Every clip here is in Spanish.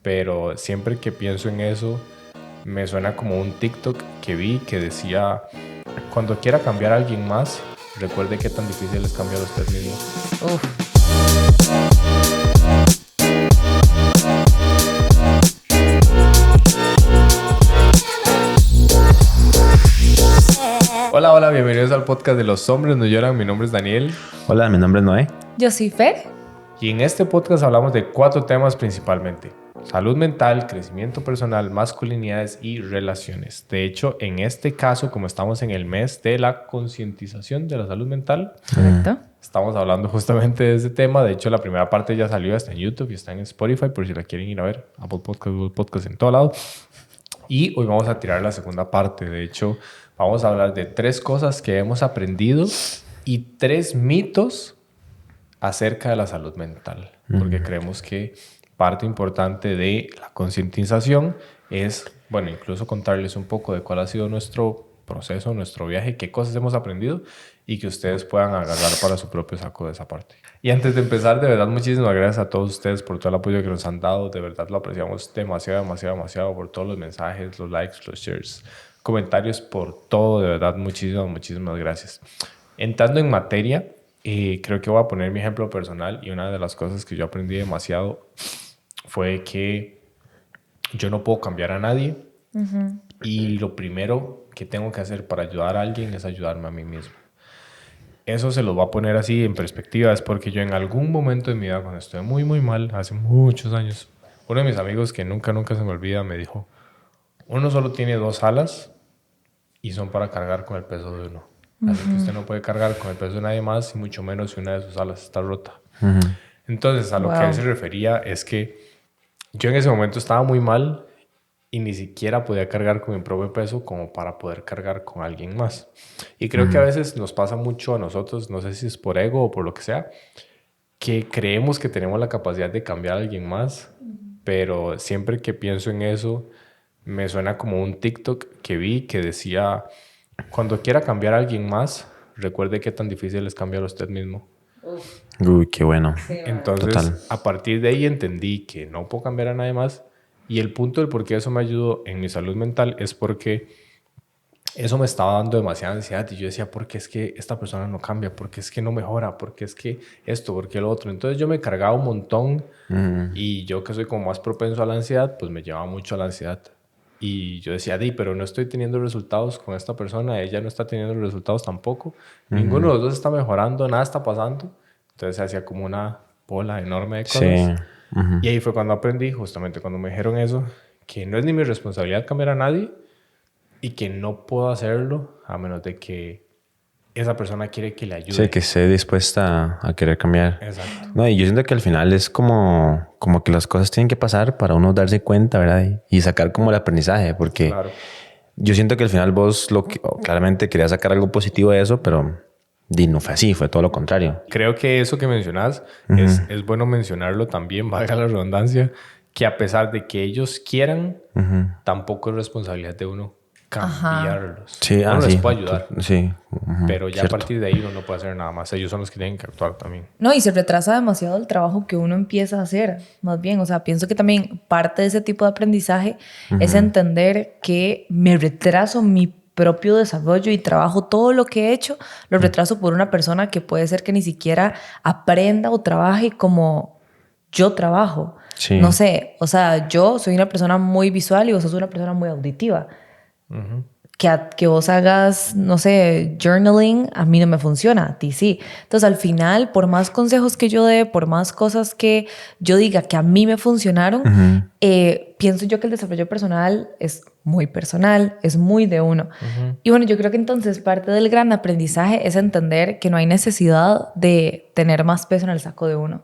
pero siempre que pienso en eso, me suena como un TikTok que vi que decía, cuando quiera cambiar a alguien más, recuerde qué tan difícil es cambiar a usted mismo. Uf. Hola, hola, bienvenidos al podcast de Los Hombres No Lloran. Mi nombre es Daniel. Hola, mi nombre es Noé. Yo soy Fer. Y en este podcast hablamos de 4 temas principalmente: salud mental, crecimiento personal, masculinidades y relaciones. De hecho, en este caso, como estamos en el mes de la concientización de la salud mental, Correcto. estamos hablando justamente de ese tema. De hecho, la primera parte ya salió, está en YouTube y está en Spotify, por si la quieren ir a ver. Apple Podcast, Google Podcast, en todo lado. Y hoy vamos a tirar la segunda parte. De hecho, vamos a hablar de 3 cosas que hemos aprendido y 3 mitos acerca de la salud mental. Porque creemos que parte importante de la concientización es, bueno, incluso contarles un poco de cuál ha sido nuestro proceso, nuestro viaje, qué cosas hemos aprendido y que ustedes puedan agarrar para su propio saco de esa parte. Y antes de empezar, de verdad, muchísimas gracias a todos ustedes por todo el apoyo que nos han dado. De verdad lo apreciamos demasiado, demasiado, demasiado, por todos los mensajes, los likes, los shares, comentarios, por todo. De verdad, muchísimas, muchísimas gracias. Entrando en materia, creo que voy a poner mi ejemplo personal, y una de las cosas que yo aprendí demasiado fue que yo no puedo cambiar a nadie. Y lo primero que tengo que hacer para ayudar a alguien es ayudarme a mí mismo. Eso se lo voy a poner así en perspectiva, es porque yo en algún momento de mi vida, cuando estuve muy, muy mal, hace muchos años, uno de mis amigos, que nunca, nunca se me olvida, me dijo: uno solo tiene 2 alas y son para cargar con el peso de uno. Así que usted no puede cargar con el peso de nadie más, y mucho menos si una de sus alas está rota. Entonces, a lo que él se refería es que yo en ese momento estaba muy mal y ni siquiera podía cargar con mi propio peso como para poder cargar con alguien más. Y creo que a veces nos pasa mucho a nosotros, no sé si es por ego o por lo que sea, que creemos que tenemos la capacidad de cambiar a alguien más, pero siempre que pienso en eso, me suena como un TikTok que vi que decía, cuando quiera cambiar a alguien más, recuerde qué tan difícil es cambiar a usted mismo. Uy, qué bueno. Entonces, Total. a partir de ahí entendí que no puedo cambiar a nadie más. Y el punto del por qué eso me ayudó en mi salud mental es porque eso me estaba dando demasiada ansiedad. Y yo decía, ¿por qué es que esta persona no cambia? ¿Por qué es que no mejora? ¿Por qué es que esto? ¿Por qué lo otro? Entonces yo me cargaba un montón. Y yo, que soy como más propenso a la ansiedad, pues me llevaba mucho a la ansiedad. Y yo decía, pero no estoy teniendo resultados con esta persona, ella no está teniendo resultados tampoco. Ninguno de los dos está mejorando, nada está pasando. Entonces se hacía como una bola enorme de cosas. Sí. Y ahí fue cuando aprendí, justamente cuando me dijeron eso, que no es ni mi responsabilidad cambiar a nadie y que no puedo hacerlo a menos de que esa persona quiere que le ayude. Sí, que esté dispuesta a querer cambiar. Exacto. No, y yo siento que al final es como que las cosas tienen que pasar para uno darse cuenta, ¿verdad? Y sacar como el aprendizaje, porque Claro. yo siento que al final vos claramente querías sacar algo positivo de eso, pero no fue así, fue todo lo contrario. Creo que eso que mencionas es bueno mencionarlo también, valga la redundancia, que a pesar de que ellos quieran, tampoco es responsabilidad de uno cambiarlos. Sí, Uno les sí. puede ayudar, Sí. pero ya Cierto. a partir de ahí uno no puede hacer nada más. Ellos son los que tienen que actuar también. No, y se retrasa demasiado el trabajo que uno empieza a hacer, más bien. O sea, pienso que también parte de ese tipo de aprendizaje es entender que me retraso mi propio desarrollo y trabajo, todo lo que he hecho, lo retraso por una persona que puede ser que ni siquiera aprenda o trabaje como yo trabajo. Sí. No sé, o sea, yo soy una persona muy visual y vos sos una persona muy auditiva. Que vos hagas, no sé, journaling, a mí no me funciona, a ti sí. Entonces, al final, por más consejos que yo dé, por más cosas que yo diga que a mí me funcionaron, pienso yo que el desarrollo personal es muy personal, es muy de uno. Y bueno, yo creo que entonces parte del gran aprendizaje es entender que no hay necesidad de tener más peso en el saco de uno.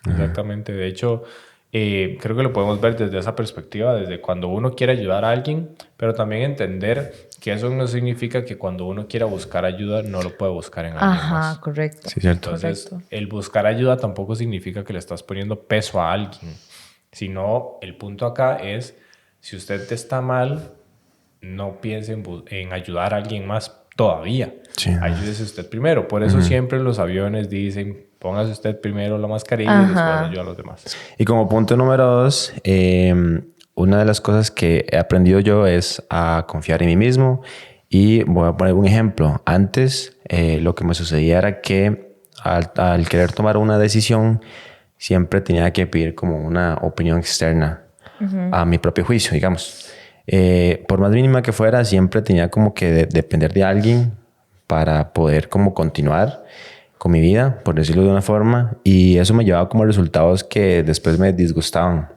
Exactamente. De hecho, creo que lo podemos ver desde esa perspectiva, desde cuando uno quiere ayudar a alguien, pero también entender que eso no significa que cuando uno quiera buscar ayuda no lo puede buscar en alguien más. Ajá, correcto. Sí, cierto. Entonces, Correcto. el buscar ayuda tampoco significa que le estás poniendo peso a alguien, sino el punto acá es, si usted está mal, no piense en ayudar a alguien más todavía. Sí. Ayúdese usted primero. Por eso siempre en los aviones dicen, póngase usted primero la mascarilla y después ayuda a los demás. Y como punto número 2, una de las cosas que he aprendido yo es a confiar en mí mismo. Y voy a poner un ejemplo. Antes, lo que me sucedía era que al querer tomar una decisión, siempre tenía que pedir como una opinión externa a mi propio juicio, digamos. Por más mínima que fuera, siempre tenía como que depender de alguien para poder como continuar con mi vida, por decirlo de una forma. Y eso me llevaba como resultados que después me disgustaban.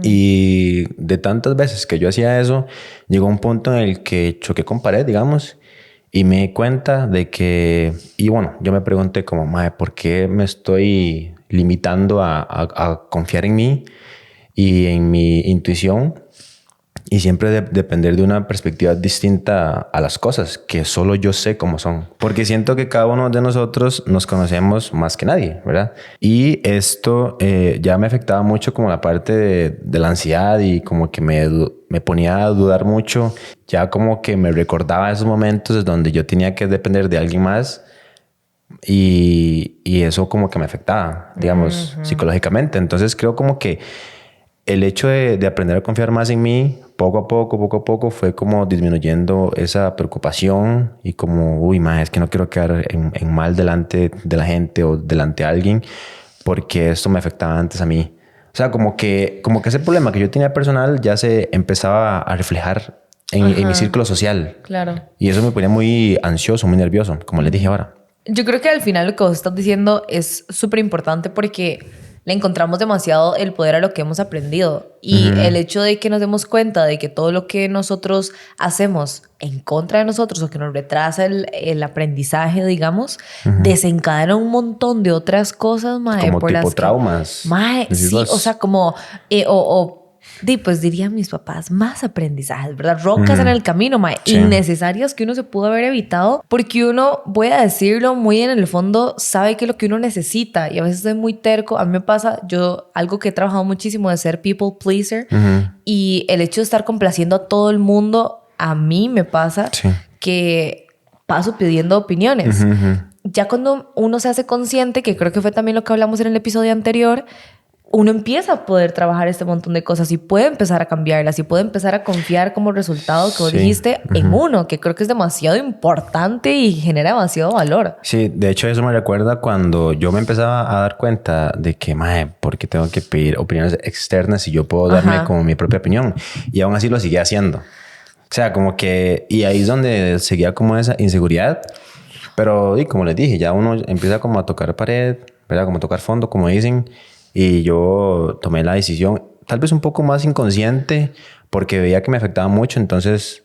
Y de tantas veces que yo hacía eso, llegó un punto en el que choqué con pared, digamos, y me di cuenta de que... Y bueno, yo me pregunté como, mae, ¿por qué me estoy limitando a confiar en mí y en mi intuición? Y siempre depender de una perspectiva distinta a las cosas, que solo yo sé cómo son. Porque siento que cada uno de nosotros nos conocemos más que nadie, ¿verdad? Y esto ya me afectaba mucho como la parte de la ansiedad y como que me ponía a dudar mucho. Ya como que me recordaba esos momentos donde yo tenía que depender de alguien más. Y eso como que me afectaba, digamos, psicológicamente. Entonces creo como que el hecho de aprender a confiar más en mí, poco a poco, fue como disminuyendo esa preocupación y como, uy, ma, es que no quiero quedar en mal delante de la gente o delante de alguien porque esto me afectaba antes a mí. O sea, como que ese problema que yo tenía personal ya se empezaba a reflejar en mi círculo social. Claro. Y eso me ponía muy ansioso, muy nervioso, como les dije ahora. Yo creo que al final lo que vos estás diciendo es súper importante porque le encontramos demasiado el poder a lo que hemos aprendido. Y el hecho de que nos demos cuenta de que todo lo que nosotros hacemos en contra de nosotros o que nos retrasa el aprendizaje, digamos, desencadena un montón de otras cosas, mae. Como por tipo las traumas. Que, mae, sí, o sea, como... pues dirían mis papás, más aprendizajes, ¿verdad? Rocas en el camino, mae, sí, innecesarias que uno se pudo haber evitado porque uno, voy a decirlo, muy en el fondo sabe que es lo que uno necesita y a veces soy muy terco. A mí me pasa, algo que he trabajado muchísimo de ser people pleaser y el hecho de estar complaciendo a todo el mundo, a mí me pasa que paso pidiendo opiniones. Ya cuando uno se hace consciente, que creo que fue también lo que hablamos en el episodio anterior, uno empieza a poder trabajar este montón de cosas y puede empezar a cambiarlas y puede empezar a confiar como resultado que vos dijiste en uno, que creo que es demasiado importante y genera demasiado valor. Sí, de hecho eso me recuerda cuando yo me empezaba a dar cuenta de que, mae, ¿por qué tengo que pedir opiniones externas si yo puedo darme como mi propia opinión? Y aún así lo seguía haciendo. O sea, como que... Y ahí es donde seguía como esa inseguridad. Pero, y como les dije, ya uno empieza como a tocar pared, ¿verdad? Como a tocar fondo, como dicen. Y yo tomé la decisión, tal vez un poco más inconsciente, porque veía que me afectaba mucho. Entonces,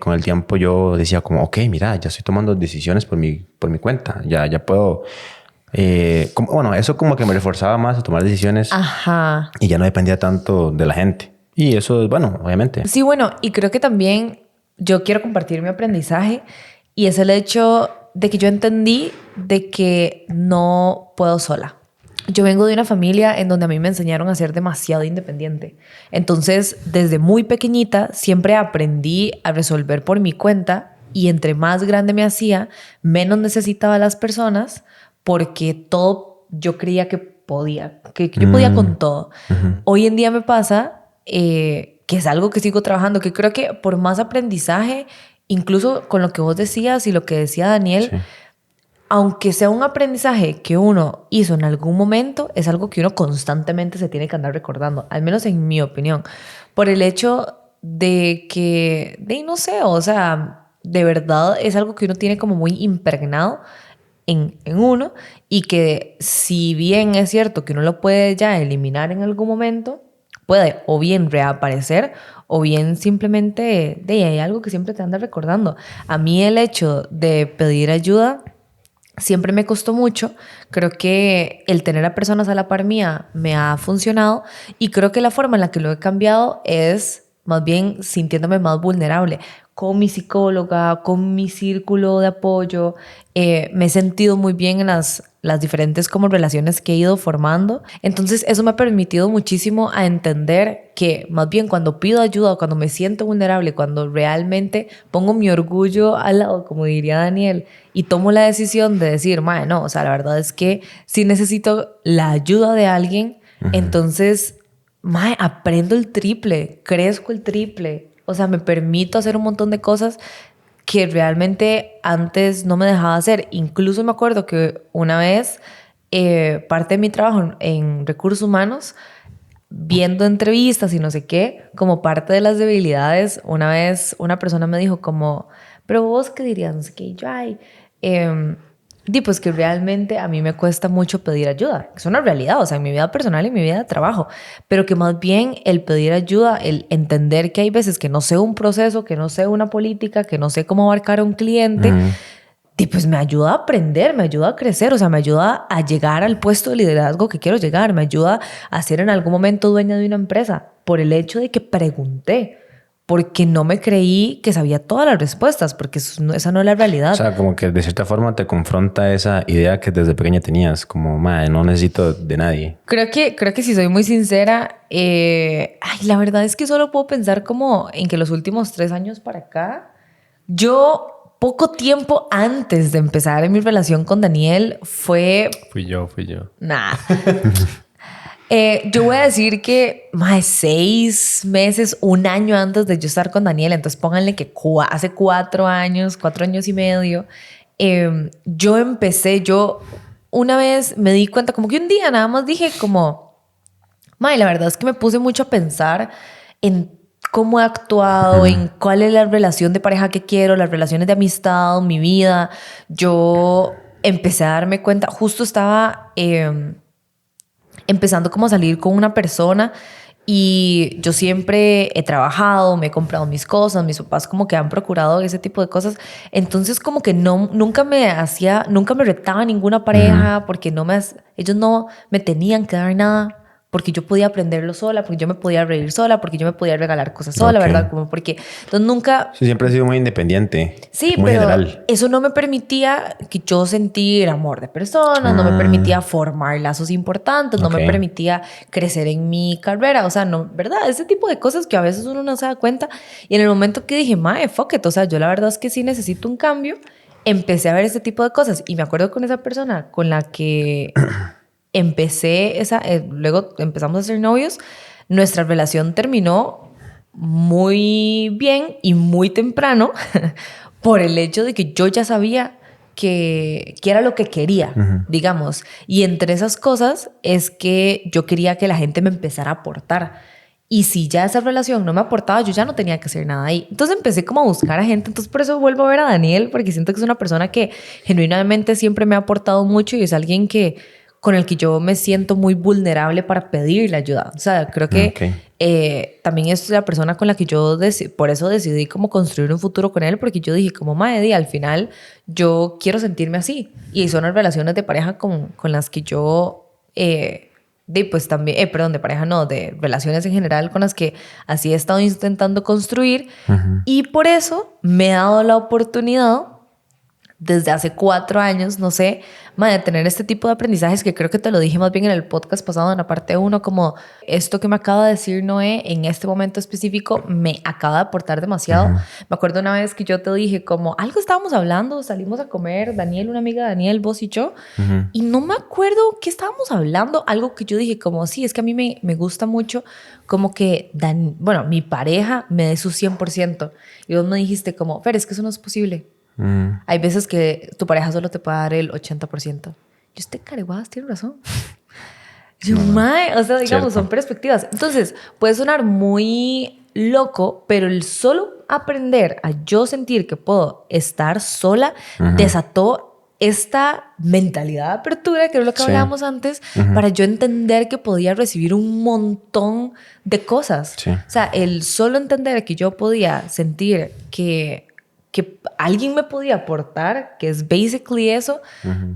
con el tiempo yo decía como, ok, mira, ya estoy tomando decisiones por mi cuenta. Ya puedo... bueno, eso como que me reforzaba más a tomar decisiones. Ajá. Y ya no dependía tanto de la gente. Y eso es bueno, obviamente. Sí, bueno, y creo que también yo quiero compartir mi aprendizaje y es el hecho de que yo entendí de que no puedo sola. Yo vengo de una familia en donde a mí me enseñaron a ser demasiado independiente. Entonces, desde muy pequeñita, siempre aprendí a resolver por mi cuenta y entre más grande me hacía, menos necesitaba a las personas porque todo yo creía que podía, que yo podía con todo. Hoy en día me pasa que es algo que sigo trabajando, que creo que por más aprendizaje, incluso con lo que vos decías y lo que decía Daniel, aunque sea un aprendizaje que uno hizo en algún momento, es algo que uno constantemente se tiene que andar recordando, al menos en mi opinión, por el hecho de que, no sé, o sea, de verdad es algo que uno tiene como muy impregnado en uno y que si bien es cierto que uno lo puede ya eliminar en algún momento, puede o bien reaparecer o bien simplemente hay algo que siempre te anda recordando. A mí el hecho de pedir ayuda siempre me costó mucho. Creo que el tener a personas a la par mía me ha funcionado y creo que la forma en la que lo he cambiado es más bien sintiéndome más vulnerable. con mi psicóloga, con mi círculo de apoyo. Me he sentido muy bien en las diferentes como relaciones que he ido formando. Entonces eso me ha permitido muchísimo a entender que más bien cuando pido ayuda, cuando me siento vulnerable, cuando realmente pongo mi orgullo al lado, como diría Daniel, y tomo la decisión de decir, mae, no, o sea, la verdad es que si necesito la ayuda de alguien, entonces, mae, aprendo el triple, crezco el triple. O sea, me permito hacer un montón de cosas que realmente antes no me dejaba hacer. Incluso me acuerdo que una vez, parte de mi trabajo en recursos humanos, viendo entrevistas y no sé qué, como parte de las debilidades, una vez una persona me dijo como, pero vos qué dirías, no sé qué, y yo, ay, pues que realmente a mí me cuesta mucho pedir ayuda. Es una realidad, o sea, en mi vida personal y en mi vida de trabajo, pero que más bien el pedir ayuda, el entender que hay veces que no sé un proceso, que no sé una política, que no sé cómo abarcar a un cliente, pues me ayuda a aprender, me ayuda a crecer, o sea, me ayuda a llegar al puesto de liderazgo que quiero llegar, me ayuda a ser en algún momento dueña de una empresa por el hecho de que pregunté, porque no me creí que sabía todas las respuestas, porque esa no es la realidad. O sea, como que de cierta forma te confronta esa idea que desde pequeña tenías, como, madre, no necesito de nadie. Creo que si soy muy sincera, la verdad es que solo puedo pensar como en que los últimos 3 años para acá, yo poco tiempo antes de empezar en mi relación con Daniel fue... Fui yo. Nah. Yo voy a decir que más de 6 meses, 1 año antes de yo estar con Daniel, entonces pónganle que hace 4 años, 4 años y medio, yo una vez me di cuenta, como que un día nada más dije como, la verdad es que me puse mucho a pensar en cómo he actuado, en cuál es la relación de pareja que quiero, las relaciones de amistad, mi vida. Yo empecé a darme cuenta, justo estaba... empezando como a salir con una persona y yo siempre he trabajado, me he comprado mis cosas, mis papás como que han procurado ese tipo de cosas, entonces como que nunca me retaba ninguna pareja porque ellos no me tenían que dar nada, porque yo podía aprenderlo sola, porque yo me podía reír sola, porque yo me podía regalar cosas sola, ¿verdad? Como porque entonces nunca... Sí, siempre he sido muy independiente. Sí, muy pero general. eso no me permitía que yo sentir amor de personas, no me permitía formar lazos importantes, no me permitía crecer en mi carrera, o sea, no, ¿verdad? Ese tipo de cosas que a veces uno no se da cuenta. Y en el momento que dije, mae, fuck it, o sea, yo la verdad es que sí necesito un cambio, empecé a ver ese tipo de cosas. Y me acuerdo con esa persona con la que luego empezamos a ser novios, nuestra relación terminó muy bien y muy temprano por el hecho de que yo ya sabía que era lo que quería, digamos. Y entre esas cosas es que yo quería que la gente me empezara a aportar. Y si ya esa relación no me aportaba, yo ya no tenía que hacer nada ahí. Entonces empecé como a buscar a gente. Entonces por eso vuelvo a ver a Daniel, porque siento que es una persona que genuinamente siempre me ha aportado mucho y es alguien con el que yo me siento muy vulnerable para pedirle ayuda. O sea, creo que también es la persona con la que yo por eso decidí como construir un futuro con él, porque yo dije como, madre, al final yo quiero sentirme así. Y son las relaciones de pareja con las que yo... pues también, perdón, de pareja no, de relaciones en general con las que así he estado intentando construir. Y por eso me he dado la oportunidad desde hace 4 años, no sé, de tener este tipo de aprendizajes que creo que te lo dije más bien en el podcast pasado, en la parte 1, como esto que me acaba de decir Noé en este momento específico me acaba de aportar demasiado. Me acuerdo una vez que yo te dije como algo estábamos hablando, salimos a comer, Daniel, una amiga de Daniel, vos y yo, y no me acuerdo qué estábamos hablando, algo que yo dije como sí, es que a mí me gusta mucho como que, mi pareja me dé su 100%. Y vos me dijiste como, Fer, es que eso no es posible. Hay veces que tu pareja solo te puede dar el 80%. Yo, careguadas, tiene razón. Yo, o sea, digamos, son perspectivas. Entonces, puede sonar muy loco, pero el solo aprender a yo sentir que puedo estar sola desató esta mentalidad de apertura, que es lo que hablábamos antes, para yo entender que podía recibir un montón de cosas. O sea, el solo entender que yo podía sentir que alguien me podía aportar, que es basically eso,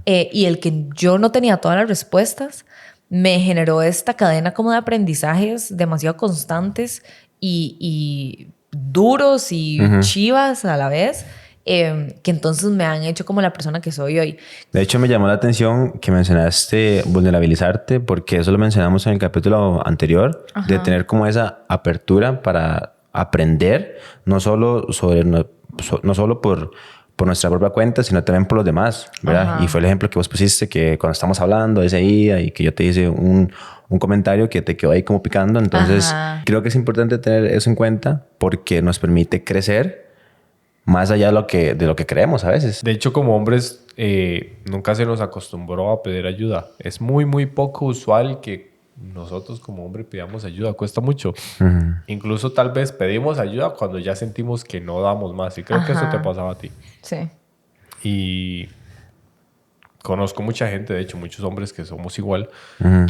y el que yo no tenía todas las respuestas, me generó esta cadena como de aprendizajes demasiado constantes y duros y chivas a la vez, que entonces me han hecho como la persona que soy hoy. De hecho, me llamó la atención que mencionaste vulnerabilizarte, porque eso lo mencionamos en el capítulo anterior, de tener como esa apertura para aprender, no solo por nuestra propia cuenta, sino también por los demás, ¿verdad? Y fue el ejemplo que vos pusiste, que cuando estamos hablando de ese día y que yo te hice un comentario que te quedó ahí como picando. Entonces, creo que es importante tener eso en cuenta porque nos permite crecer más allá de lo que creemos a veces. De hecho, como hombres, nunca se nos acostumbró a pedir ayuda. Es muy, muy poco usual que nosotros como hombre pidamos ayuda. Cuesta mucho. Incluso tal vez pedimos ayuda cuando ya sentimos que no damos más. Y creo que eso te pasaba a ti. Sí. Y conozco mucha gente, de hecho, muchos hombres que somos igual,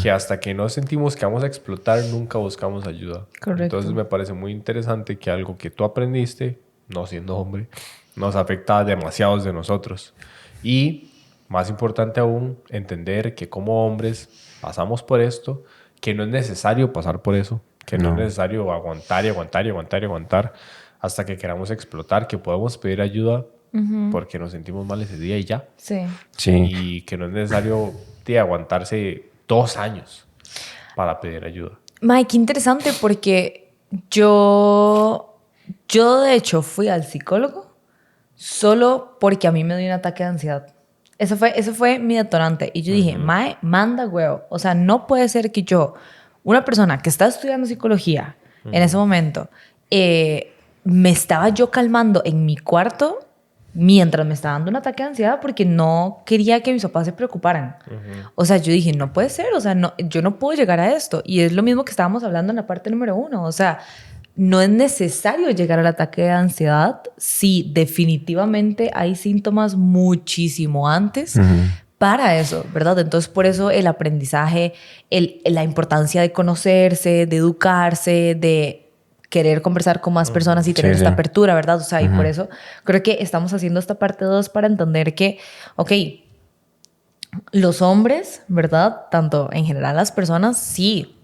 que hasta que no sentimos que vamos a explotar, nunca buscamos ayuda. Correcto. Entonces me parece muy interesante que algo que tú aprendiste, no siendo hombre, nos afecta a demasiados de nosotros. Y más importante aún, entender que como hombres pasamos por esto, que no es necesario pasar por eso, que no es necesario aguantar y aguantar y aguantar y aguantar hasta que queramos explotar, que podemos pedir ayuda porque nos sentimos mal ese día y ya. Sí. Y que no es necesario aguantarse 2 años para pedir ayuda. Mae, qué interesante porque yo de hecho fui al psicólogo solo porque a mí me dio un ataque de ansiedad. Eso fue mi detonante. Y yo dije, mae, manda huevo. O sea, no puede ser que yo, una persona que está estudiando psicología en ese momento, me estaba yo calmando en mi cuarto mientras me estaba dando un ataque de ansiedad porque no quería que mis papás se preocuparan. O sea, yo dije, no puede ser. O sea, no, yo no puedo llegar a esto. Y es lo mismo que estábamos hablando en la parte número 1. O sea, no es necesario llegar al ataque de ansiedad si definitivamente hay síntomas muchísimo antes para eso, ¿verdad? Entonces, por eso el aprendizaje, la importancia de conocerse, de educarse, de querer conversar con más personas y tener esta apertura, ¿verdad? O sea, y por eso creo que estamos haciendo esta parte 2 para entender que, ok, los hombres, ¿verdad? Tanto en general las personas, sí,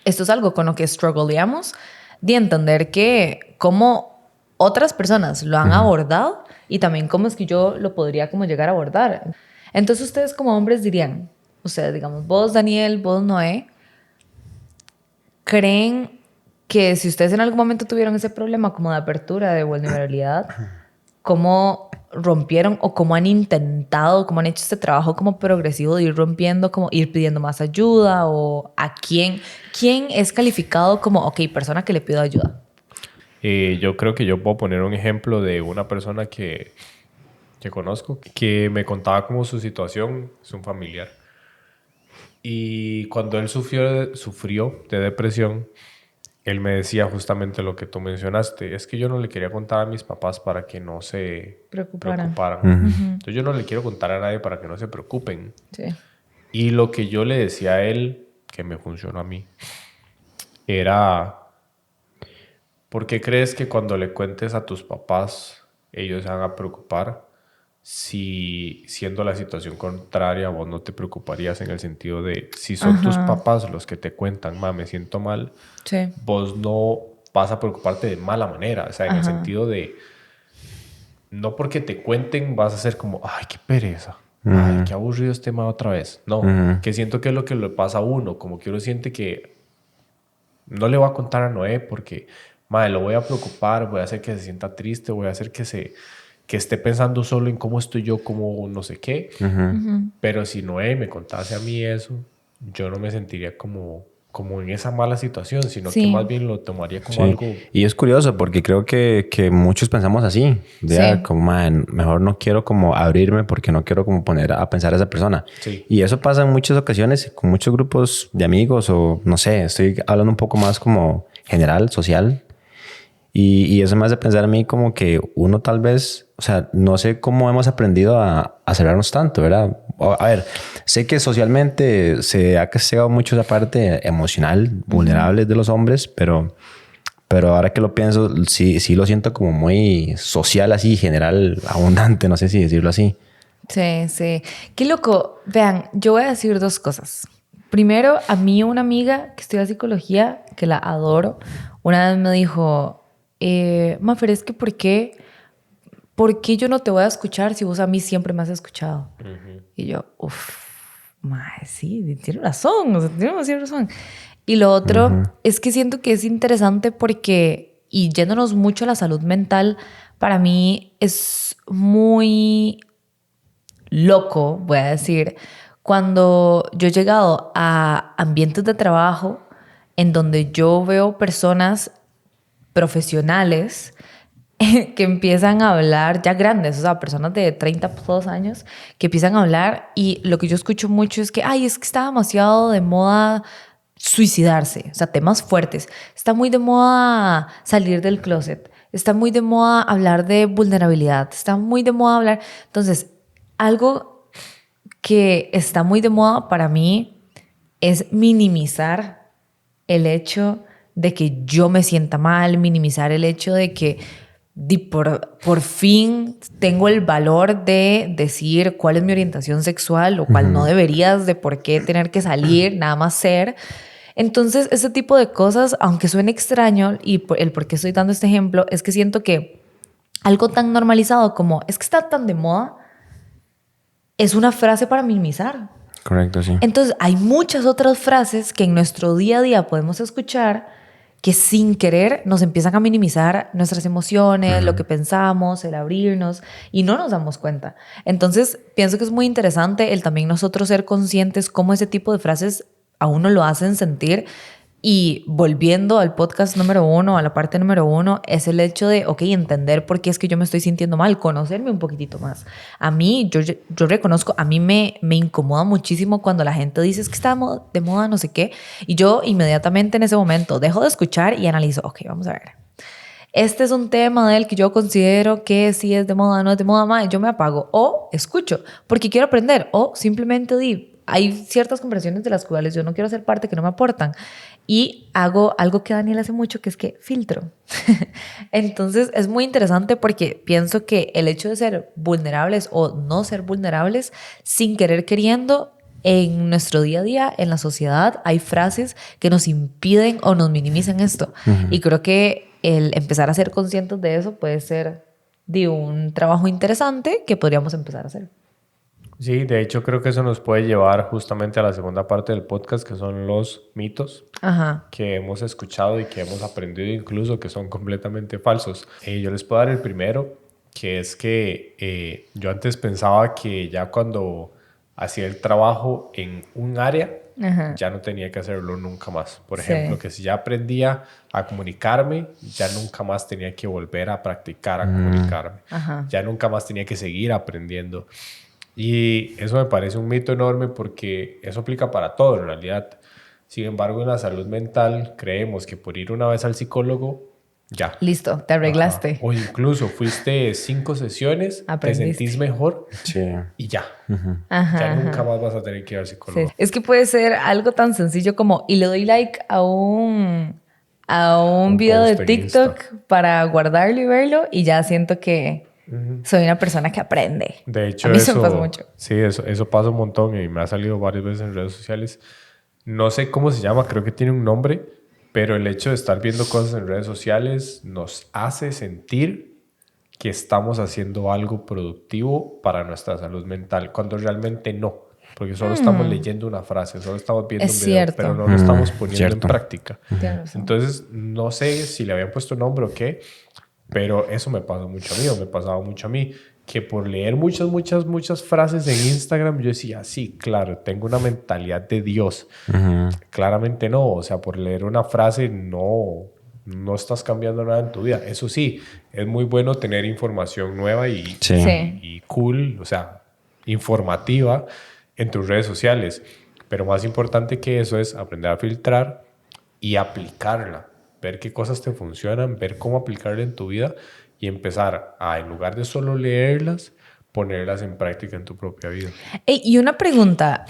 esto es algo con lo que struggleamos, de entender que cómo otras personas lo han abordado y también cómo es que yo lo podría como llegar a abordar. Entonces ustedes como hombres dirían, ustedes digamos, vos Daniel, vos Noé, ¿creen que si ustedes en algún momento tuvieron ese problema como de apertura, de vulnerabilidad, cómo rompieron o cómo han intentado, cómo han hecho este trabajo como progresivo de ir rompiendo, como ir pidiendo más ayuda o a quién es calificado como, ok, persona que le pido ayuda? Yo creo que yo puedo poner un ejemplo de una persona que conozco, que me contaba como su situación, es un familiar. Y cuando él sufrió de depresión, él me decía justamente lo que tú mencionaste. Es que yo no le quería contar a mis papás para que no se preocuparan. Entonces yo no le quiero contar a nadie para que no se preocupen. Sí. Y lo que yo le decía a él, que me funcionó a mí, era... ¿Por qué crees que cuando le cuentes a tus papás, ellos se van a preocupar? Si siendo la situación contraria, vos no te preocuparías en el sentido de si son tus papás los que te cuentan, me siento mal, vos no vas a preocuparte de mala manera. O sea, en el sentido de no porque te cuenten vas a ser como, ay, qué pereza, ay, qué aburrido este tema otra vez. No, que siento que es lo que le pasa a uno, como que uno siente que no le voy a contar a Noé porque, madre, lo voy a preocupar, voy a hacer que se sienta triste, voy a hacer que esté pensando solo en cómo estoy yo, como no sé qué. Pero si Noé me contase a mí eso, yo no me sentiría como en esa mala situación, sino que más bien lo tomaría como algo... Y es curioso porque creo que muchos pensamos así. Como, man, mejor no quiero como abrirme porque no quiero como poner a pensar a esa persona. Y eso pasa en muchas ocasiones con muchos grupos de amigos o no sé, estoy hablando un poco más como general, social. Y eso me hace pensar a mí como que uno tal vez, o sea, no sé cómo hemos aprendido a cerrarnos tanto, ¿verdad? A ver, sé que socialmente se ha castigado mucho esa parte emocional, vulnerable de los hombres, pero ahora que lo pienso, sí lo siento como muy social, así, general, abundante, no sé si decirlo así. Sí, sí. Qué loco. Vean, yo voy a decir 2 cosas. Primero, a mí una amiga que estudia psicología, que la adoro, una vez me dijo... Mafer, es que ¿por qué yo no te voy a escuchar si vos a mí siempre me has escuchado? Y yo, sí, tiene razón, o sea, tiene demasiada razón. Y lo otro es que siento que es interesante porque, y yéndonos mucho a la salud mental, para mí es muy loco, voy a decir, cuando yo he llegado a ambientes de trabajo en donde yo veo personas profesionales que empiezan a hablar ya grandes, o sea, personas de 30 plus años que empiezan a hablar y lo que yo escucho mucho es que, es que está demasiado de moda suicidarse, o sea, temas fuertes. Está muy de moda salir del closet, está muy de moda hablar de vulnerabilidad, está muy de moda hablar... Entonces, algo que está muy de moda para mí es minimizar el hecho de que yo me sienta mal, minimizar el hecho de que por fin tengo el valor de decir cuál es mi orientación sexual o cuál no deberías de por qué tener que salir, nada más ser. Entonces, ese tipo de cosas, aunque suene extraño, y el por qué estoy dando este ejemplo, es que siento que algo tan normalizado como es que está tan de moda, es una frase para minimizar. Correcto, sí. Entonces, hay muchas otras frases que en nuestro día a día podemos escuchar que sin querer nos empiezan a minimizar nuestras emociones, lo que pensamos, el abrirnos, y no nos damos cuenta. Entonces, pienso que es muy interesante el también nosotros ser conscientes cómo ese tipo de frases a uno lo hacen sentir. Y volviendo al podcast número 1, a la parte número 1, es el hecho de, entender por qué es que yo me estoy sintiendo mal, conocerme un poquitito más. A mí, yo reconozco, a mí me incomoda muchísimo cuando la gente dice es que está de moda no sé qué, y yo inmediatamente en ese momento dejo de escuchar y analizo, vamos a ver. Este es un tema del que yo considero que si es de moda, no es de moda, yo me apago o escucho porque quiero aprender o simplemente hay ciertas conversaciones de las cuales yo no quiero ser parte, que no me aportan. Y hago algo que Daniel hace mucho, que es que filtro. Entonces, es muy interesante porque pienso que el hecho de ser vulnerables o no ser vulnerables, sin querer queriendo, en nuestro día a día, en la sociedad, hay frases que nos impiden o nos minimizan esto. Y creo que el empezar a ser conscientes de eso puede ser de un trabajo interesante que podríamos empezar a hacer. Sí, de hecho creo que eso nos puede llevar justamente a la segunda parte del podcast, que son los mitos que hemos escuchado y que hemos aprendido incluso que son completamente falsos. Yo les puedo dar el primero, que es que yo antes pensaba que ya cuando hacía el trabajo en un área, ya no tenía que hacerlo nunca más. Por ejemplo, que si ya aprendía a comunicarme, ya nunca más tenía que volver a practicar a comunicarme. Ya nunca más tenía que seguir aprendiendo. Y eso me parece un mito enorme porque eso aplica para todo en realidad. Sin embargo, en la salud mental creemos que por ir una vez al psicólogo, ya. Listo, te arreglaste. O incluso fuiste 5 sesiones, aprendiste, te sentís mejor y ya. Ya nunca más vas a tener que ir al psicólogo. Sí. Es que puede ser algo tan sencillo como, y le doy like a un video de TikTok para guardarlo y verlo y ya siento que... Soy una persona que aprende. De hecho, a mí eso me pasa mucho. Sí, eso pasa un montón y me ha salido varias veces en redes sociales. No sé cómo se llama, creo que tiene un nombre, pero el hecho de estar viendo cosas en redes sociales nos hace sentir que estamos haciendo algo productivo para nuestra salud mental, cuando realmente no. Porque solo estamos leyendo una frase, solo estamos viendo un video, pero no lo estamos poniendo en práctica. Entonces, no sé si le habían puesto nombre o qué, pero eso me pasa mucho a mí, o me pasaba mucho a mí, que por leer muchas frases en Instagram, yo decía, sí, claro, tengo una mentalidad de Dios. Claramente no, o sea, por leer una frase no estás cambiando nada en tu vida. Eso sí, es muy bueno tener información nueva y cool, o sea, informativa en tus redes sociales. Pero más importante que eso es aprender a filtrar y aplicarla. Ver qué cosas te funcionan, ver cómo aplicarla en tu vida y empezar a, en lugar de solo leerlas, ponerlas en práctica en tu propia vida. Y una pregunta,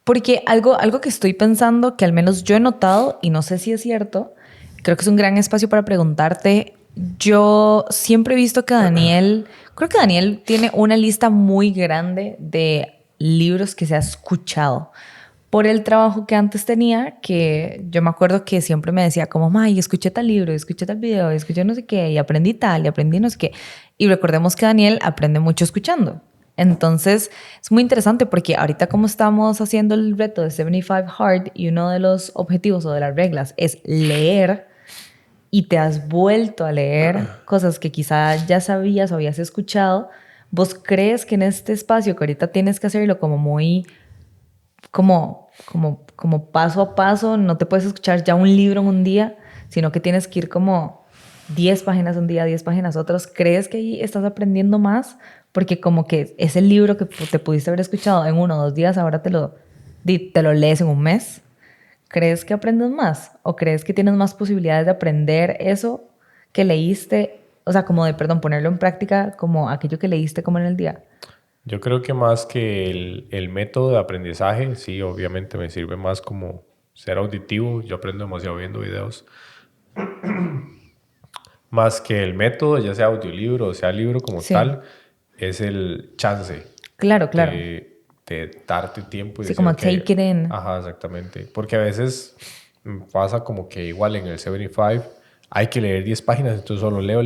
porque algo que estoy pensando, que al menos yo he notado, y no sé si es cierto, creo que es un gran espacio para preguntarte. Yo siempre he visto que creo que Daniel tiene una lista muy grande de libros que se ha escuchado. por el trabajo que antes tenía, que yo me acuerdo que siempre me decía como, may, escuché tal libro, escuché tal video, escuché no sé qué, y aprendí tal, y aprendí no sé qué. Y recordemos que Daniel aprende mucho escuchando. Entonces, es muy interesante porque ahorita como estamos haciendo el reto de 75 Hard y uno de los objetivos o de las reglas es leer y te has vuelto a leer cosas que quizá ya sabías o habías escuchado, ¿vos crees que en este espacio que ahorita tienes que hacerlo como muy, como paso a paso, no te puedes escuchar ya un libro en un día, sino que tienes que ir como 10 páginas un día, 10 páginas otros? ¿Crees que ahí estás aprendiendo más? Porque como que ese libro que te pudiste haber escuchado en 1 o 2 días, ahora te lo lees en un mes. ¿Crees que aprendes más? ¿O crees que tienes más posibilidades de aprender eso que leíste? O sea, como de, perdón, ponerlo en práctica como aquello que leíste como en el día. Yo creo que más que el método de aprendizaje, sí, obviamente me sirve más como ser auditivo. Yo aprendo demasiado viendo videos. Más que el método, ya sea audiolibro o sea libro como Sí. tal, es el chance Claro, claro. de darte tiempo y Sí, decir, como ok, take it in. ajá, exactamente. Porque a veces pasa como que igual en el 75 hay que leer 10 páginas, entonces solo leo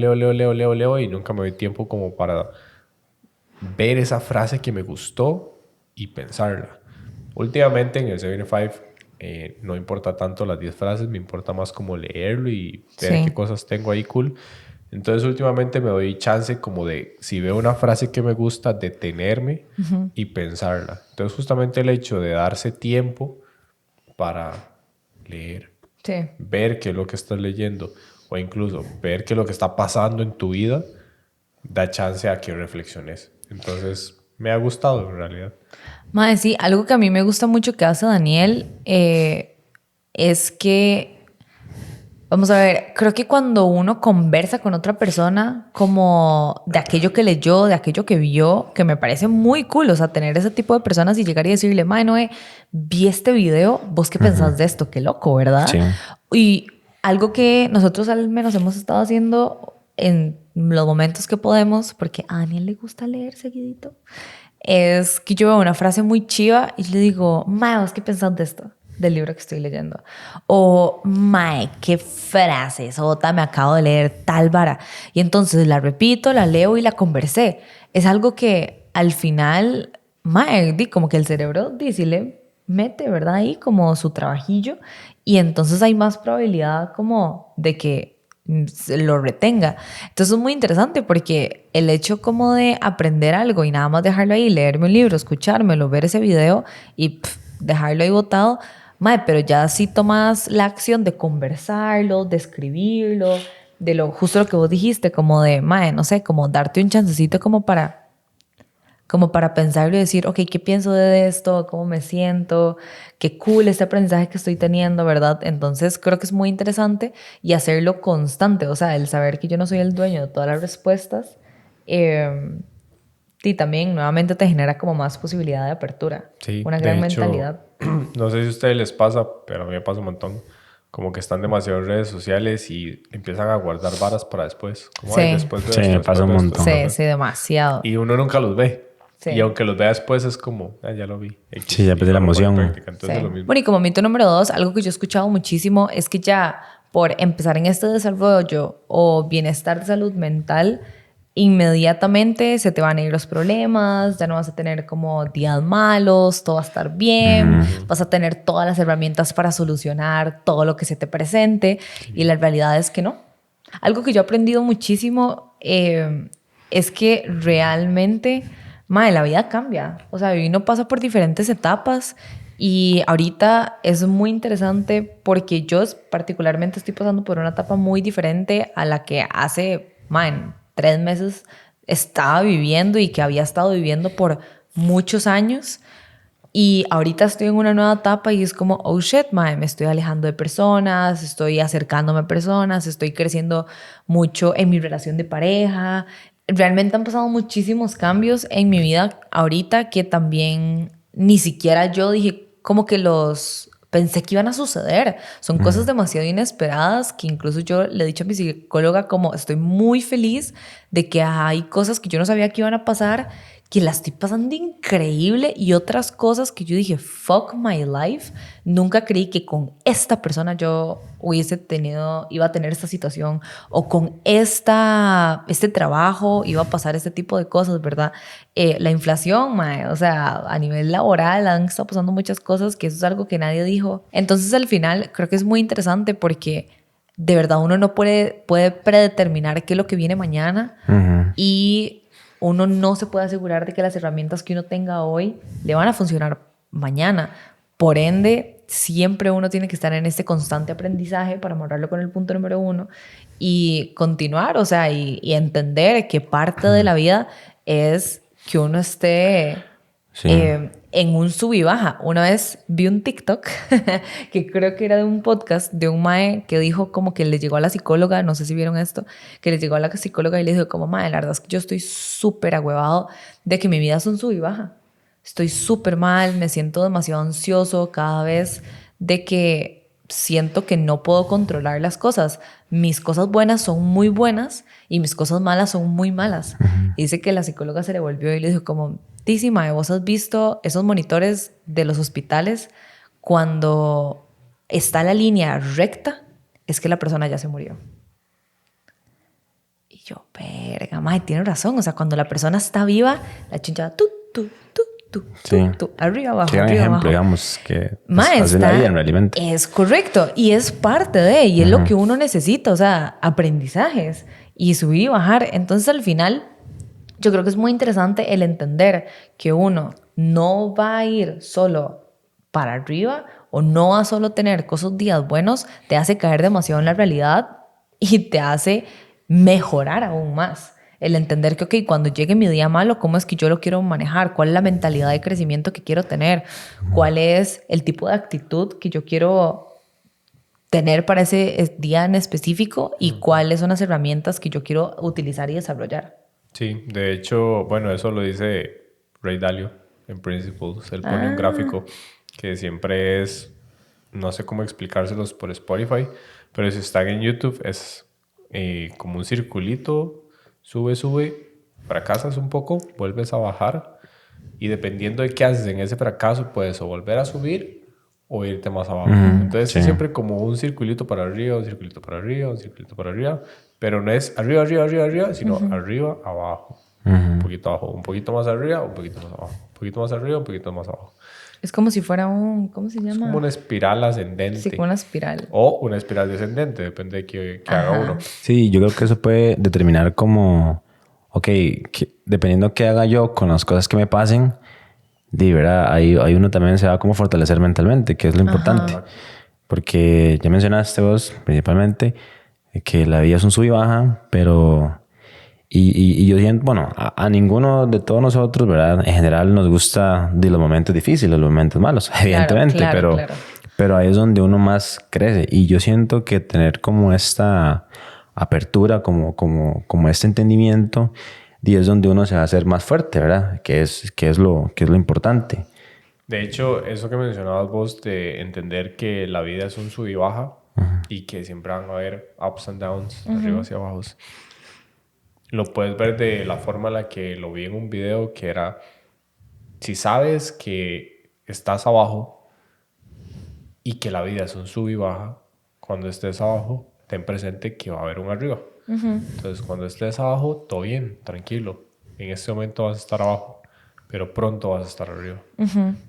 y nunca me doy tiempo como para ver esa frase que me gustó y pensarla. Últimamente en el 75 no importa tanto las 10 frases, me importa más como leerlo y ver Sí. qué cosas tengo ahí cool. Entonces últimamente me doy chance como de, si veo una frase que me gusta, detenerme y pensarla. Entonces justamente el hecho de darse tiempo para leer, Sí. ver qué es lo que estás leyendo o incluso ver qué es lo que está pasando en tu vida, da chance a que reflexiones. Entonces me ha gustado en realidad. Mae, sí, algo que a mí me gusta mucho que hace Daniel es que, vamos a ver, creo que cuando uno conversa con otra persona como de aquello que leyó, de aquello que vio, que me parece muy cool, o sea, tener ese tipo de personas y llegar y decirle, mae, Noé, vi este video, ¿vos qué pensás de esto? Qué loco, ¿verdad? Sí. Y algo que nosotros al menos hemos estado haciendo en los momentos que podemos, porque a Daniel le gusta leer seguidito, es que yo veo una frase muy chiva y le digo, mae, ¿vos qué pensás de esto? Del libro que estoy leyendo. O, mae, qué frase sota, me acabo de leer tal vara. Y entonces la repito, la leo y la conversé. Es algo que al final, mae, como que el cerebro sí le mete, ¿verdad? Ahí como su trabajillo. Y entonces hay más probabilidad como de que se lo retenga. Entonces es muy interesante porque el hecho como de aprender algo y nada más dejarlo ahí, leerme un libro, escuchármelo, ver ese video y dejarlo ahí botado, mae, pero ya sí tomas la acción de conversarlo, de escribirlo, de lo justo lo que vos dijiste, como de, mae, no sé, como darte un chancecito como para pensarlo y decir, ok, ¿qué pienso de esto? ¿Cómo me siento? Qué cool este aprendizaje que estoy teniendo, ¿verdad? Entonces creo que es muy interesante y hacerlo constante, o sea, el saber que yo no soy el dueño de todas las respuestas y también nuevamente te genera como más posibilidad de apertura, Sí, una de gran hecho, mentalidad. no sé si a ustedes les pasa, pero a mí me pasa un montón. Como que están demasiado en redes sociales y empiezan a guardar varas para después. Como, ay, Sí, después de Sí, esto, me después pasa un de esto, montón. después de sí, esto. demasiado. Y uno nunca los ve. Sí. Y aunque los vea después es como, ah, ya lo vi. X, Sí, ya y perdí la no lo pone en emoción. práctica. Entonces Sí. es lo mismo. Bueno, y como mito número 2, algo que yo he escuchado muchísimo es que ya por empezar en este desarrollo o bienestar de salud mental, inmediatamente se te van a ir los problemas, ya no vas a tener como días malos, todo va a estar bien, vas a tener todas las herramientas para solucionar todo lo que se te presente y la realidad es que no. Algo que yo he aprendido muchísimo es que realmente, mae, la vida cambia. O sea, uno pasa por diferentes etapas y ahorita es muy interesante porque yo particularmente estoy pasando por una etapa muy diferente a la que hace, mae, en 3 meses estaba viviendo y que había estado viviendo por muchos años. Y ahorita estoy en una nueva etapa y es como, oh shit, mae, me estoy alejando de personas, estoy acercándome a personas, estoy creciendo mucho en mi relación de pareja. Realmente han pasado muchísimos cambios en mi vida ahorita que también ni siquiera yo dije como que los pensé que iban a suceder. Son cosas demasiado inesperadas que incluso yo le he dicho a mi psicóloga como estoy muy feliz de que hay cosas que yo no sabía que iban a pasar que la estoy pasando increíble y otras cosas que yo dije, fuck my life. Nunca creí que con esta persona yo iba a tener esta situación o con este trabajo iba a pasar este tipo de cosas, ¿verdad? La inflación, mae, o sea, a nivel laboral han estado pasando muchas cosas que eso es algo que nadie dijo. Entonces al final creo que es muy interesante porque de verdad uno no puede predeterminar qué es lo que viene mañana y uno no se puede asegurar de que las herramientas que uno tenga hoy le van a funcionar mañana. Por ende, siempre uno tiene que estar en este constante aprendizaje para amarrarlo con el punto número 1 y continuar, o sea, y entender que parte de la vida es que uno esté en un sub y baja. Una vez vi un TikTok que creo que era de un podcast de un mae que dijo como que le llegó a la psicóloga, no sé si vieron esto, que le llegó a la psicóloga y le dijo como, mae, la verdad es que yo estoy súper agüevado de que mi vida es un sub y baja. Estoy súper mal, me siento demasiado ansioso cada vez de que siento que no puedo controlar las cosas. Mis cosas buenas son muy buenas y mis cosas malas son muy malas. Y dice que la psicóloga se le volvió y le dijo como, Tísima, ¿vos has visto esos monitores de los hospitales cuando está la línea recta? Es que la persona ya se murió. Y yo, verga, mae, tiene razón. O sea, cuando la persona está viva, la chinchada, arriba, abajo, qué gran arriba, ejemplo, abajo. digamos, que Mae, hace la vida realmente. es correcto. Y es parte de, y es lo que uno necesita. O sea, aprendizajes y subir y bajar. Entonces, al final, yo creo que es muy interesante el entender que uno no va a ir solo para arriba o no va a solo tener cosas días buenos, te hace caer demasiado en la realidad y te hace mejorar aún más. El entender que, ok, cuando llegue mi día malo, ¿cómo es que yo lo quiero manejar? ¿Cuál es la mentalidad de crecimiento que quiero tener? ¿Cuál es el tipo de actitud que yo quiero tener para ese día en específico? ¿Y cuáles son las herramientas que yo quiero utilizar y desarrollar? Sí, de hecho, bueno, eso lo dice Ray Dalio en Principles. Él pone un gráfico que siempre es, no sé cómo explicárselos por Spotify, pero si están en YouTube es como un circulito, sube, fracasas un poco, vuelves a bajar y dependiendo de qué haces en ese fracaso puedes o volver a subir o irte más abajo. Entonces es siempre como un circulito para arriba, un circulito para arriba, un circulito para arriba, pero no es arriba, sino arriba, abajo. Un poquito abajo, un poquito más arriba, un poquito más abajo, un poquito más arriba, un poquito más abajo. Es como si fuera ¿cómo se llama? Es como una espiral ascendente. Sí, como una espiral. O una espiral descendente, depende de qué haga uno. Sí, yo creo que eso puede determinar como, ok, dependiendo qué haga yo con las cosas que me pasen, de verdad, ahí uno también se va a como fortalecer mentalmente, que es lo importante. Porque ya mencionaste vos, principalmente, que la vida es un sub y baja, pero... Y yo siento, bueno, a ninguno de todos nosotros, ¿verdad? En general nos gusta de los momentos difíciles, los momentos malos, evidentemente, claro. Pero ahí es donde uno más crece. Y yo siento que tener como esta apertura, como este entendimiento, y es donde uno se va a hacer más fuerte, ¿verdad? Que es lo importante. De hecho, eso que mencionabas vos de entender que la vida es un sub y baja y que siempre van a haber ups and downs, arriba hacia abajo. Lo puedes ver de la forma en la que lo vi en un video que era, si sabes que estás abajo y que la vida es un sub y baja, cuando estés abajo, ten presente que va a haber un arriba. Entonces, cuando estés abajo, todo bien, tranquilo. En este momento vas a estar abajo, pero pronto vas a estar arriba.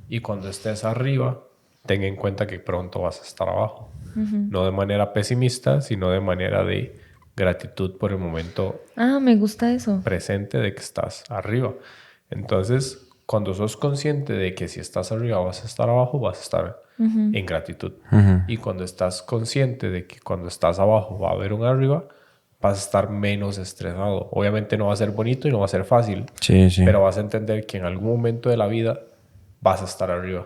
Y cuando estés arriba, ten en cuenta que pronto vas a estar abajo. No de manera pesimista, sino de manera de gratitud por el momento me gusta eso. presente de que estás arriba. Entonces, cuando sos consciente de que si estás arriba vas a estar abajo, vas a estar en gratitud. Y cuando estás consciente de que cuando estás abajo va a haber un arriba, vas a estar menos estresado. Obviamente no va a ser bonito y no va a ser fácil, pero vas a entender que en algún momento de la vida vas a estar arriba.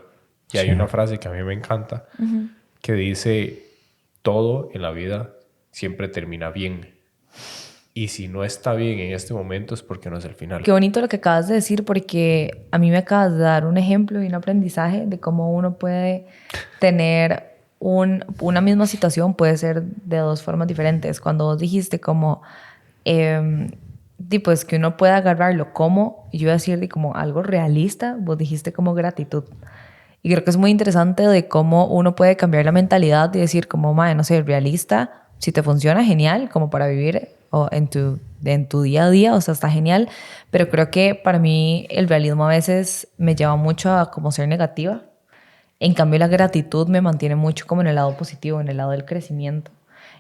Y hay una frase que a mí me encanta que dice, todo en la vida siempre termina bien. Y si no está bien en este momento es porque no es el final. Qué bonito lo que acabas de decir, porque a mí me acabas de dar un ejemplo y un aprendizaje de cómo uno puede tener una misma situación, puede ser de dos formas diferentes. Cuando vos dijiste como pues que uno pueda agarrarlo como, y yo iba a decir como algo realista, vos dijiste como gratitud. Y creo que es muy interesante de cómo uno puede cambiar la mentalidad y decir como, madre, no sé, realista, si te funciona, genial, como para vivir o en tu día a día, o sea, está genial. Pero creo que para mí el realismo a veces me lleva mucho a como ser negativa. En cambio, la gratitud me mantiene mucho como en el lado positivo, en el lado del crecimiento.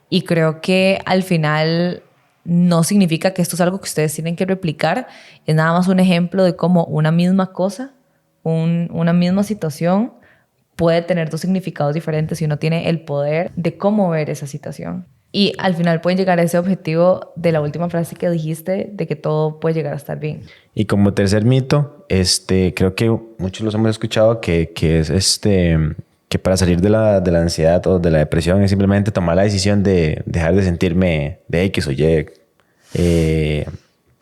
Y creo que al final no significa que esto es algo que ustedes tienen que replicar. Es nada más un ejemplo de cómo una misma cosa, una misma situación puede tener dos significados diferentes y uno tiene el poder de cómo ver esa situación. Y al final pueden llegar a ese objetivo de la última frase que dijiste, de que todo puede llegar a estar bien. Y como tercer mito, creo que muchos los hemos escuchado que es que para salir de la ansiedad o de la depresión es simplemente tomar la decisión de dejar de sentirme de X o Y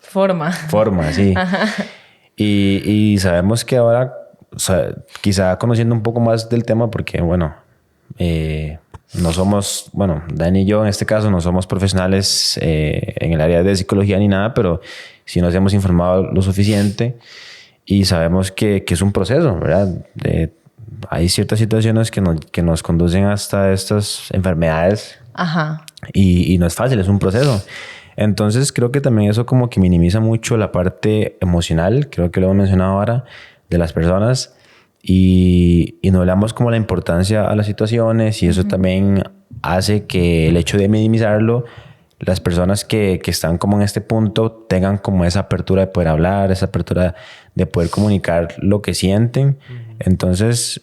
Forma, sí. Y sabemos que ahora, o sea, quizá conociendo un poco más del tema, porque bueno, no somos, bueno, Dani y yo en este caso no somos profesionales en el área de psicología ni nada, pero sí nos hemos informado lo suficiente y sabemos que es un proceso, ¿verdad? Hay ciertas situaciones que nos conducen hasta estas enfermedades. Ajá. Y no es fácil, es un proceso. Entonces creo que también eso como que minimiza mucho la parte emocional, creo que lo hemos mencionado ahora, de las personas y no hablamos como la importancia a las situaciones y eso también hace que el hecho de minimizarlo, las personas que están como en este punto tengan como esa apertura de poder hablar, esa apertura de poder comunicar lo que sienten. Entonces,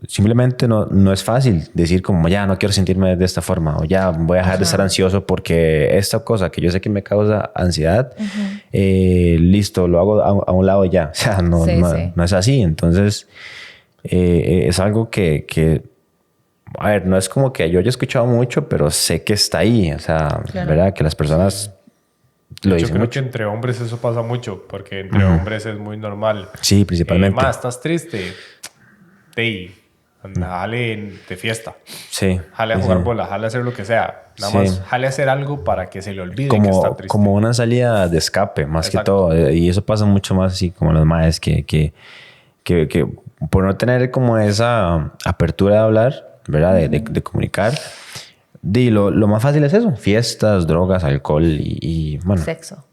simplemente no es fácil decir como ya no quiero sentirme de esta forma o ya voy a dejar de estar ansioso porque esta cosa que yo sé que me causa ansiedad, listo, lo hago a un lado ya. O sea, no es así. Entonces, es algo que a ver, no es como que yo haya escuchado mucho, pero sé que está ahí. O sea, claro. ¿Verdad? Que las personas lo dicen. Yo creo mucho. que entre hombres eso pasa mucho, porque entre hombres es muy normal. Sí, principalmente. Más, estás triste. Jale de fiesta. Sí. Jale a jugar bola, jale a hacer lo que sea. Nada más jale a hacer algo para que se le olvide que está triste. Como una salida de escape, más que todo. Y eso pasa mucho más así como los maes que por no tener como esa apertura de hablar, ¿verdad? De comunicar. Lo más fácil es eso. Fiestas, drogas, alcohol y bueno. Sexo.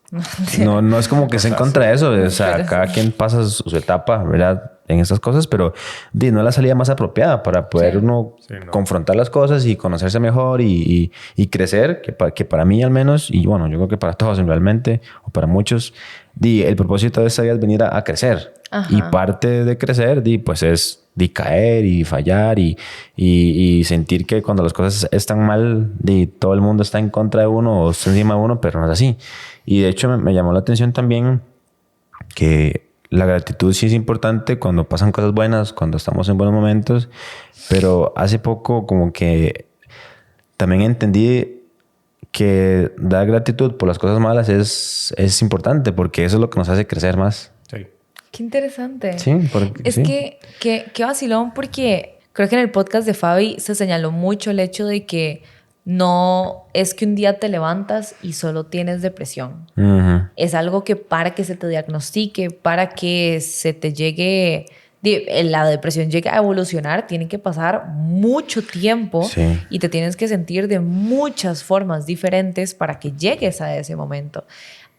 No es como que esté en contra de eso. O sea, cada quien pasa su etapa, ¿verdad? En estas cosas, pero no es la salida más apropiada para poder uno confrontar las cosas y conocerse mejor y crecer, que para mí al menos, y bueno, yo creo que para todos realmente, o para muchos, el propósito de esta vida es venir a crecer. Ajá. Y parte de crecer, pues es de caer y fallar y sentir que cuando las cosas están mal, todo el mundo está en contra de uno o está encima de uno, pero no es así. Y de hecho me llamó la atención también que la gratitud sí es importante cuando pasan cosas buenas, cuando estamos en buenos momentos, pero hace poco como que también entendí que dar gratitud por las cosas malas es importante porque eso es lo que nos hace crecer más. Sí. Qué interesante. Sí, es que vacilón porque creo que en el podcast de Fabi se señaló mucho el hecho de que no es que un día te levantas y solo tienes depresión. Es algo que para que se te diagnostique, para que se te llegue, la depresión llegue a evolucionar, tiene que pasar mucho tiempo y te tienes que sentir de muchas formas diferentes para que llegues a ese momento.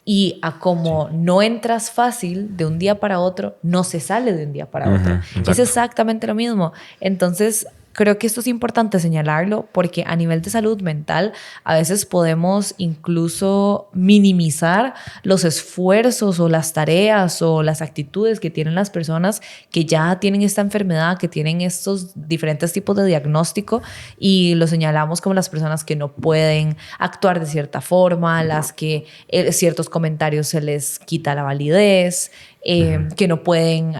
Y a como no entras fácil de un día para otro, no se sale de un día para otro. Es exactamente lo mismo. Entonces, creo que esto es importante señalarlo porque a nivel de salud mental a veces podemos incluso minimizar los esfuerzos o las tareas o las actitudes que tienen las personas que ya tienen esta enfermedad, que tienen estos diferentes tipos de diagnóstico y lo señalamos como las personas que no pueden actuar de cierta forma, las que ciertos comentarios se les quita la validez, que no pueden,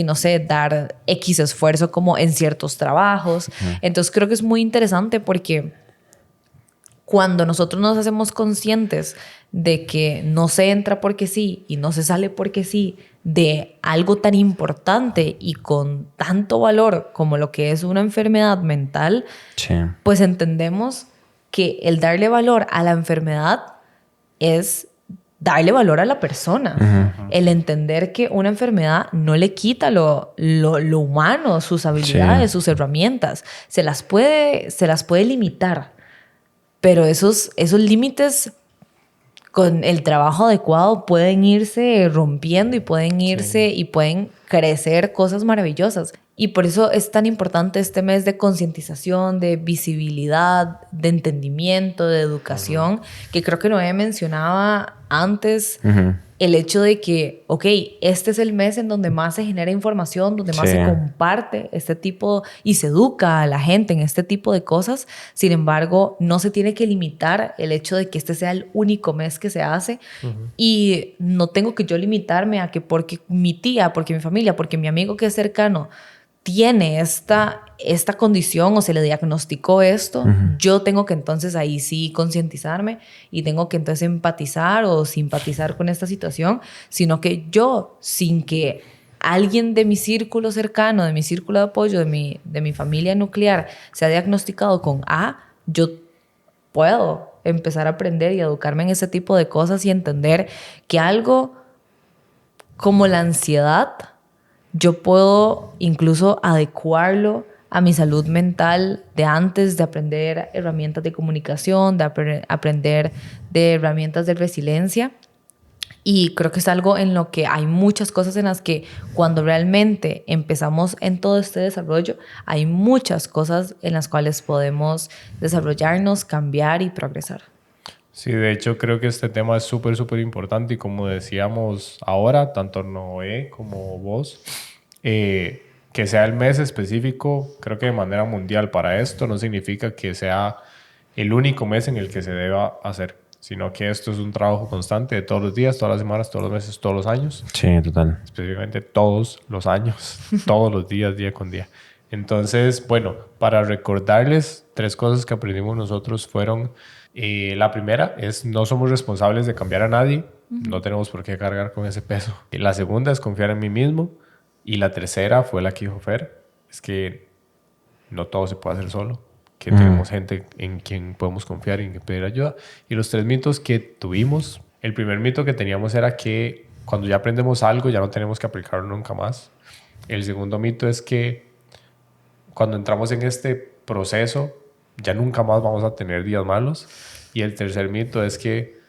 no sé, dar X esfuerzo como en ciertos trabajos. Entonces creo que es muy interesante porque cuando nosotros nos hacemos conscientes de que no se entra porque sí y no se sale porque sí de algo tan importante y con tanto valor como lo que es una enfermedad mental, pues entendemos que el darle valor a la enfermedad es darle valor a la persona. El entender que una enfermedad no le quita lo humano, sus habilidades, sus herramientas. Se las puede limitar. Pero esos límites con el trabajo adecuado pueden irse rompiendo y pueden crecer cosas maravillosas. Y por eso es tan importante este mes de concientización, de visibilidad, de entendimiento, de educación, que creo que Noé mencionaba antes, el hecho de que, ok, este es el mes en donde más se genera información, donde más se comparte este tipo y se educa a la gente en este tipo de cosas. Sin embargo, no se tiene que limitar el hecho de que este sea el único mes que se hace. Y no tengo que yo limitarme a que porque mi tía, porque mi familia, porque mi amigo que es cercano tiene esta condición o se le diagnosticó esto, yo tengo que entonces ahí sí concientizarme y tengo que entonces empatizar o simpatizar con esta situación, sino que yo, sin que alguien de mi círculo cercano, de mi círculo de apoyo, de mi familia nuclear, se ha diagnosticado con A, yo puedo empezar a aprender y educarme en ese tipo de cosas y entender que algo como la ansiedad, yo puedo incluso adecuarlo a mi salud mental de antes de aprender herramientas de comunicación, de aprender de herramientas de resiliencia. Y creo que es algo en lo que hay muchas cosas en las que cuando realmente empezamos en todo este desarrollo, hay muchas cosas en las cuales podemos desarrollarnos, cambiar y progresar. Sí, de hecho creo que este tema es súper, súper importante y como decíamos ahora, tanto Noé como vos, que sea el mes específico, creo que de manera mundial para esto no significa que sea el único mes en el que se deba hacer, sino que esto es un trabajo constante de todos los días, todas las semanas, todos los meses, todos los años. Sí, total. Específicamente todos los años, todos los días, día con día. Entonces, bueno, para recordarles 3 cosas que aprendimos nosotros fueron... la primera es no somos responsables de cambiar a nadie, no tenemos por qué cargar con ese peso. La segunda es confiar en mí mismo y la tercera fue la que dijo Fer, es que no todo se puede hacer solo, que tenemos gente en quien podemos confiar y en quien pedir ayuda. Y los 3 mitos que tuvimos, el primer mito que teníamos era que cuando ya aprendemos algo ya no tenemos que aplicarlo nunca más. El segundo mito es que cuando entramos en este proceso ya nunca más vamos a tener días malos. Y el tercer mito es que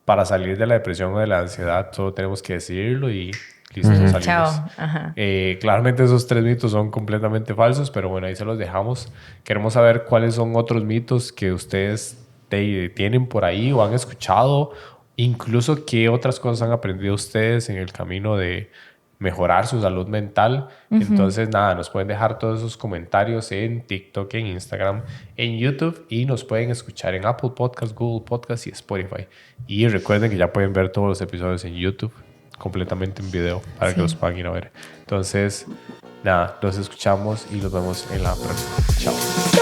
para salir de la depresión o de la ansiedad solo tenemos que decidirlo y listo, salimos. Chao. Claramente esos 3 mitos son completamente falsos, pero bueno, ahí se los dejamos. Queremos saber cuáles son otros mitos que ustedes tienen por ahí o han escuchado, incluso qué otras cosas han aprendido ustedes en el camino de mejorar su salud mental. Entonces, nada, nos pueden dejar todos esos comentarios en TikTok, en Instagram, en YouTube y nos pueden escuchar en Apple Podcasts, Google Podcasts y Spotify. Y recuerden que ya pueden ver todos los episodios en YouTube completamente en video para que los puedan ir a ver. Entonces, nada, los escuchamos y los vemos en la próxima. Chao.